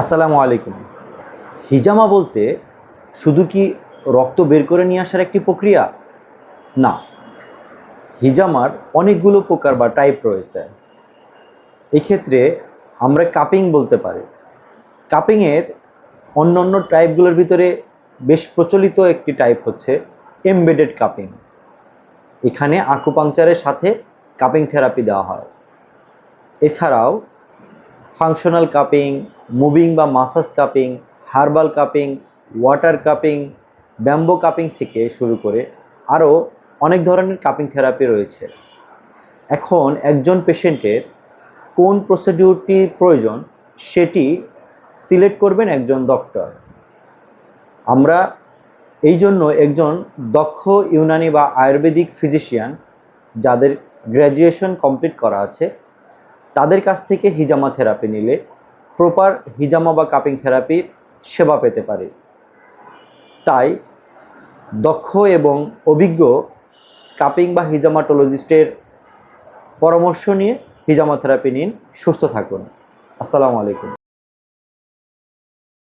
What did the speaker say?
আসসালামু আলাইকুম। হিজামা বলতে শুধু কি রক্ত বের করে নিয়ে আসার একটি প্রক্রিয়া? না, হিজামার অনেকগুলো প্রকার বা টাইপ রয়েছে। এক্ষেত্রে আমরা কাপিং বলতে পারি। কাপিংয়ের অন্যান্য টাইপগুলোর ভিতরে বেশ প্রচলিত একটি টাইপ হচ্ছে এমবেডেড কাপিং। এখানে আকুপাংচারের সাথে কাপিং থেরাপি দেওয়া হয়। এছাড়াও ফাংশনাল কাপিং, মুভিং বা massage cupping, herbal cupping, water cupping, bamboo cupping থেকে শুরু করে আরও অনেক ধরনের কাপিং থেরাপি রয়েছে। এখন একজন পেশেন্টের কোন প্রসিডিউরটি প্রয়োজন সেটি সিলেক্ট করবেন একজন ডক্টর। আমরা এই জন্য একজন দক্ষ ইউনানি বা আয়ুর্বেদিক ফিজিশিয়ান যাদের গ্র্যাজুয়েশন কমপ্লিট করা আছে তাদের কাছ থেকে হিজামা থেরাপি নিলে প্রপার হিজামা বা কাপিং থেরাপির সেবা পেতে পারে। তাই দক্ষ এবং অভিজ্ঞ কাপিং বা হিজামাটোলজিস্টের পরামর্শ নিয়ে হিজামা থেরাপি নিন। সুস্থ থাকুন। আসসালামু আলাইকুম।